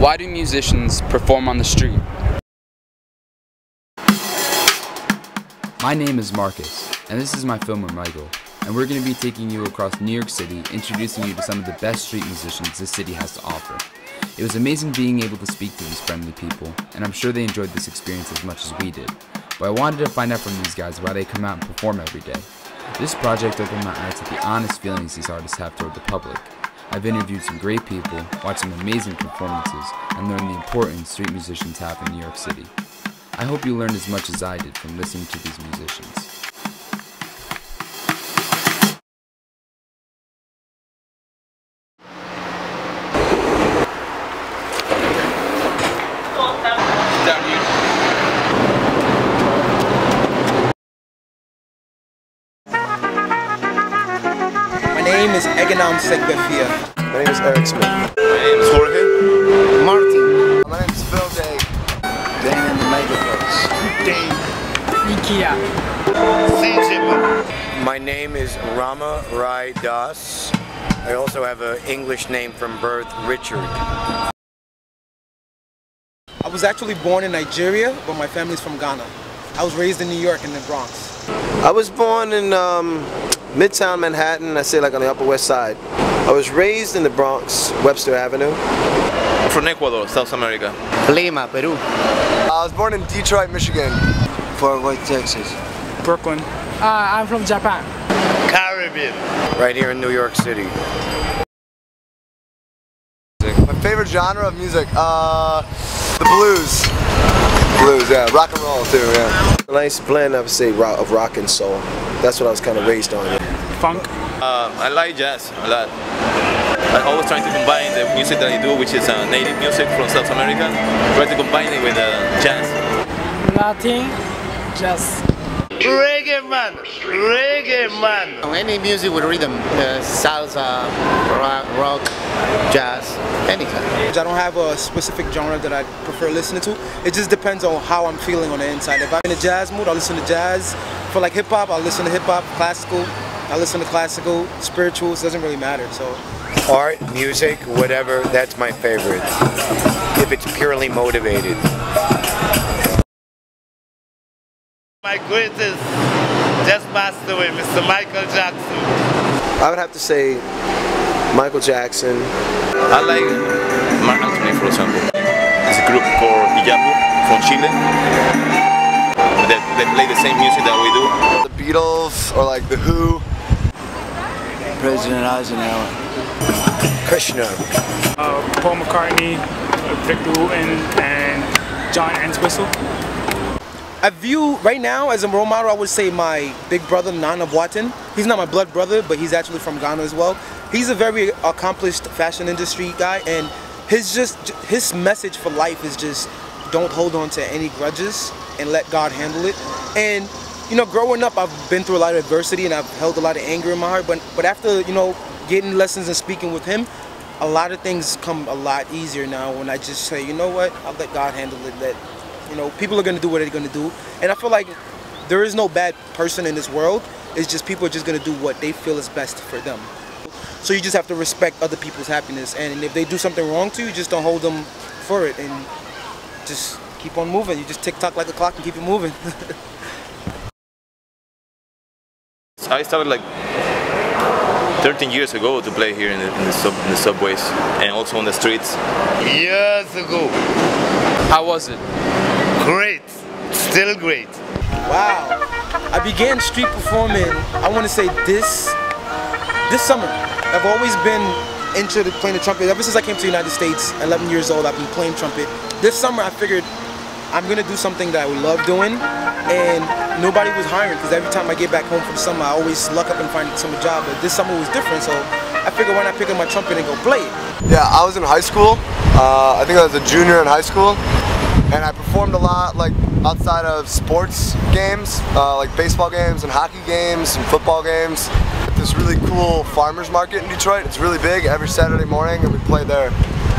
Why do musicians perform on the street? My name is Marcus, and this is my film with Michael, and we're going to be taking you across New York City, introducing you to some of the best street musicians this city has to offer. It was amazing being able to speak to these friendly people, and I'm sure they enjoyed this experience as much as we did. But I wanted to find out from these guys why they come out and perform every day. This project opened my eyes to the honest feelings these artists have toward the public. I've interviewed some great people, watched some amazing performances, and learned the importance street musicians have in New York City. I hope you learned as much as I did from listening to these musicians. My name is Eganam Segbefia. My name is Eric Smith. My name is Jorge. Martin. My name is Phil Day. Dane in the Megaverse. Dane. Ikea. My name is Rama Rai Das. I also have an English name from birth, Richard. I was actually born in Nigeria, but my family's from Ghana. I was raised in New York in the Bronx. I was born in Midtown Manhattan, I say like on the Upper West Side. I was raised in the Bronx, Webster Avenue. From Ecuador, South America. Lima, Peru. I was born in Detroit, Michigan. Fort Worth, Texas. Brooklyn. I'm from Japan. Caribbean. Right here in New York City. My favorite genre of music, the blues. Blues, yeah. Rock and roll too, yeah. A nice blend, I would say, of rock and soul. That's what I was kind of raised on. Funk. I like jazz a lot. I'm always trying to combine the music that I do, which is native music from South America, try to combine it with jazz. Latin, jazz. Reggae man! Reggae man! Any music with rhythm, salsa, rock, jazz, anything. I don't have a specific genre that I prefer listening to. It just depends on how I'm feeling on the inside. If I'm in a jazz mood, I'll listen to jazz. For like hip hop, I'll listen to hip hop. Classical, I listen to classical. Spirituals, doesn't really matter. So, Art, music, whatever, that's my favorite. If it's purely motivated. My greatest just passed away, Mr. Michael Jackson. I would have to say Michael Jackson. I like Mark Anthony, for example. It's a group called Iyapu from Chile. They play the same music that we do. The Beatles or like The Who. President Eisenhower. Krishna. Paul McCartney, Victor Wooten, and John Entwistle. I view right now as a role model, I would say my big brother Nana Boateng. He's not my blood brother, but he's actually from Ghana as well. He's a very accomplished fashion industry guy, and his message for life is just don't hold on to any grudges and let God handle it. And you know, growing up, I've been through a lot of adversity and I've held a lot of anger in my heart. But after getting lessons and speaking with him, a lot of things come a lot easier now when I just say, you know what, I'll let God handle it. That people are going to do what they're going to do. And I feel like there is no bad person in this world. It's just people are just going to do what they feel is best for them. So you just have to respect other people's happiness. And if they do something wrong to you, just don't hold them for it. And just keep on moving. You just tick-tock like a clock and keep it moving. I started like 13 years ago to play here in the subways and also on the streets. Years ago. How was it? Great. Still great. Wow. I began street performing, I want to say this summer. I've always been into playing the trumpet. Ever since I came to the United States, 11 years old, I've been playing trumpet. This summer I figured I'm going to do something that I would love doing, and nobody was hiring because every time I get back home from summer, I always luck up and find a summer job. But this summer was different, so I figured why not pick up my trumpet and go play it. Yeah, I was in high school. I think I was a junior in high school. And I performed a lot, like outside of sports games, like baseball games and hockey games and football games. At this really cool farmers market in Detroit. It's really big every Saturday morning, and we play there.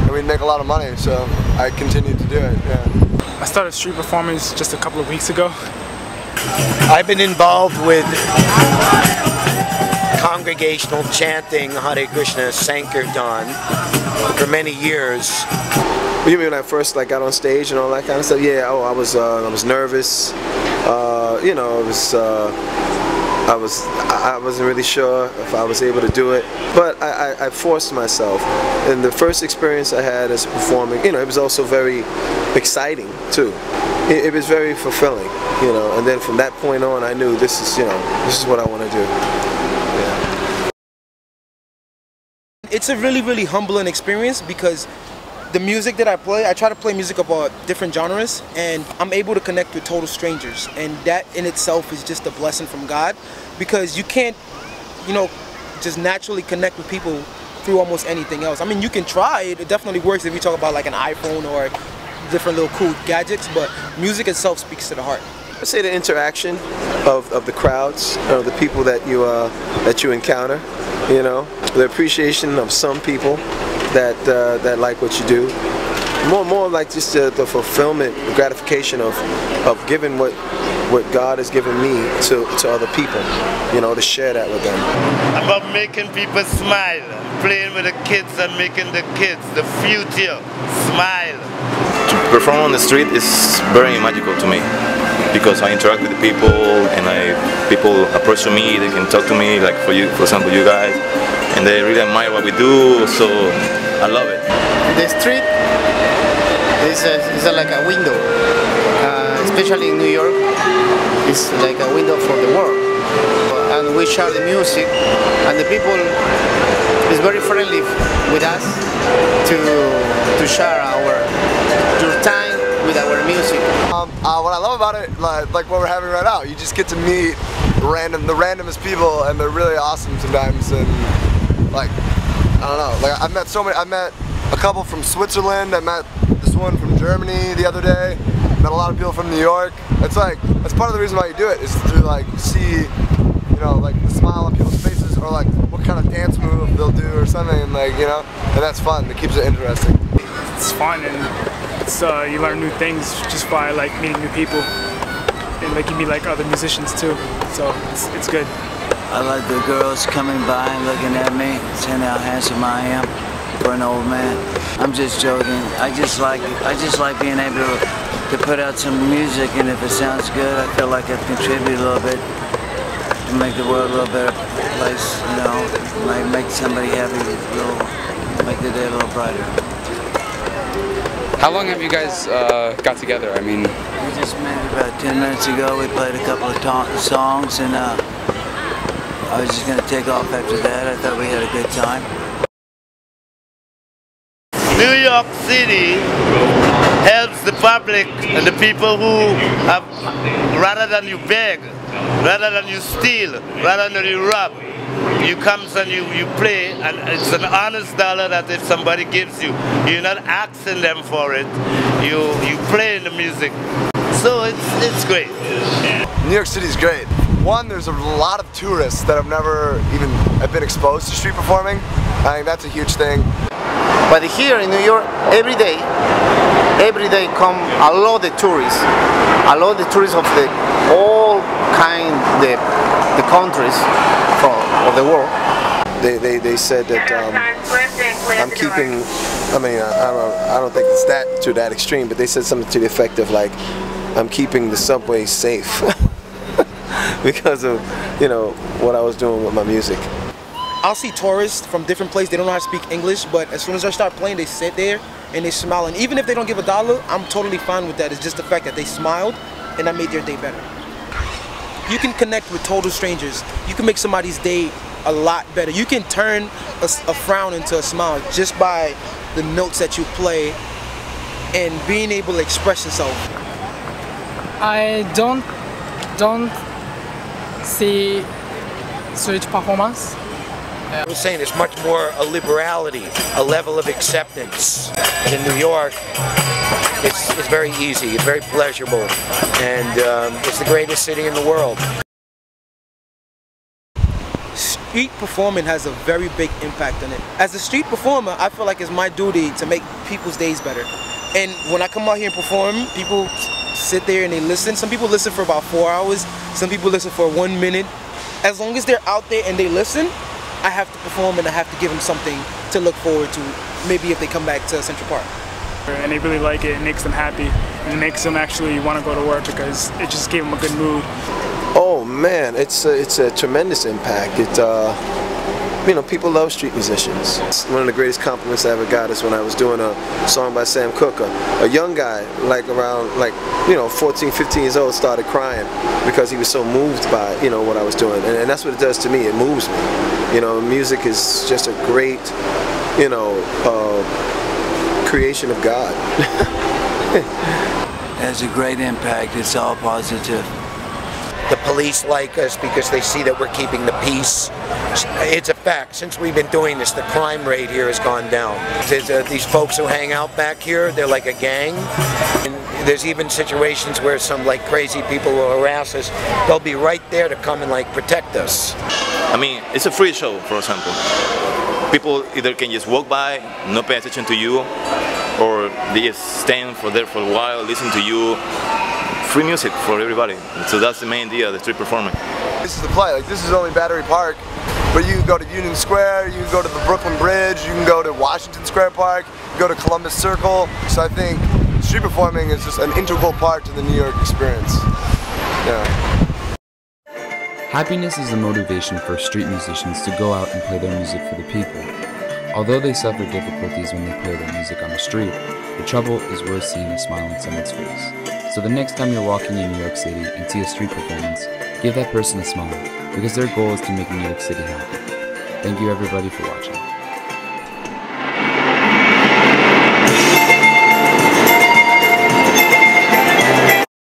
And we'd make a lot of money, so I continued to do it. Yeah. I started street performance just a couple of weeks ago. I've been involved with congregational chanting Hare Krishna Sankirtan for many years. You mean when I first got on stage and all that kind of stuff? Yeah. Oh, I was nervous. You know, I wasn't really sure if I was able to do it, but I forced myself. And the first experience I had as performing, you know, it was also very exciting too. It was very fulfilling, you know. And then from that point on, I knew this is, you know, this is what I want to do. Yeah. It's a really, really humbling experience because the music that I play, I try to play music of different genres, and I'm able to connect with total strangers, and that in itself is just a blessing from God, because you can't, you know, just naturally connect with people through almost anything else. I mean, you can try it. It definitely works if you talk about like an iPhone or different little cool gadgets, but music itself speaks to the heart. I'd say the interaction of the crowds, or the people that you encounter, you know, the appreciation of some people that like what you do. More like just the fulfillment, the gratification of giving what God has given me to other people, you know, to share that with them. About making people smile, playing with the kids and making the kids, the future, smile. To perform on the street is very magical to me, because I interact with the people, and people approach to me, they can talk to me, like for example, you guys, and they really admire what we do, so I love it. The street is like a window, especially in New York. It's like a window for the world, and we share the music, and the people is very friendly with us to share your time with our music. What I love about it, like what we're having right now, you just get to meet the randomest people, and they're really awesome sometimes. And like, I don't know, like I met a couple from Switzerland. I met this one from Germany the other day. Met a lot of people from New York. It's like, that's part of the reason why you do it, is to like see, you know, like the smile on people's faces, or like what kind of dance move they'll do or something, and like, you know, and that's fun. It keeps it interesting. It's fun, and it's you learn new things just by like meeting new people, and like you meet like other musicians too. So it's good. I like the girls coming by and looking at me, saying how handsome I am for an old man. I'm just joking. I just like being able to put out some music, and if it sounds good, I feel like I've contributed a little bit to make the world a little better place, you know, like make somebody happy, make the day a little brighter. How long have you guys got together? I mean, We just met about 10 minutes ago. We played a couple of songs, and I was just going to take off after that. I thought we had a good time. New York City helps the public and the people who have, rather than you beg, rather than you steal, rather than you rob, you come and you play, and it's an honest dollar that if somebody gives you, you're not asking them for it, you play the music. So it's great. New York City's great. One, there's a lot of tourists that have never even been exposed to street performing. I think that's a huge thing. But here in New York, every day come a lot of tourists. A lot of tourists of all kind the countries of the world. They said that I'm keeping. I mean, I don't think it's to that extreme, but they said something to the effect of like, I'm keeping the subway safe because of, you know, what I was doing with my music. I'll see tourists from different places, they don't know how to speak English, but as soon as I start playing, they sit there and they smile. And even if they don't give $1, I'm totally fine with that. It's just the fact that they smiled and I made their day better. You can connect with total strangers. You can make somebody's day a lot better. You can turn a frown into a smile just by the notes that you play and being able to express yourself. I don't see street performance. I was saying there's much more a liberality, a level of acceptance. And in New York, it's very easy, it's very pleasurable, and it's the greatest city in the world. Street performing has a very big impact on it. As a street performer, I feel like it's my duty to make people's days better. And when I come out here and perform, people sit there and they listen. Some people listen for about 4 hours, some people listen for 1 minute. as long as they're out there and they listen, I have to perform and I have to give them something to look forward to, maybe if they come back to Central Park. And they really like it. It makes them happy, and it makes them actually want to go to work because it just gave them a good mood. Oh man, it's a tremendous impact. You know, people love street musicians. One of the greatest compliments I ever got is when I was doing a song by Sam Cooke. A young guy, like around 14, 15 years old, started crying because he was so moved by, you know, what I was doing. And that's what it does to me. It moves me. You know, music is just a great, you know, creation of God. It has a great impact. It's all positive. The police like us because they see that we're keeping the peace. It's a fact. Since we've been doing this, the crime rate here has gone down. There's these folks who hang out back here, they're like a gang. And there's even situations where some like crazy people will harass us. They'll be right there to come and like protect us. I mean, it's a free show, for example. People either can just walk by, not pay attention to you, or they just stand there for a while, listen to you. Free music for everybody. So that's the main idea of the street performing. This is the play. Like, this is only Battery Park, but you can go to Union Square, you can go to the Brooklyn Bridge, you can go to Washington Square Park, you can go to Columbus Circle. So I think street performing is just an integral part to the New York experience. Yeah. Happiness is the motivation for street musicians to go out and play their music for the people. Although they suffer difficulties when they play their music on the street, the trouble is worth seeing a smile on someone's face. So the next time you're walking in New York City and see a street performance, give that person a smile, because their goal is to make New York City happy. Thank you everybody for watching.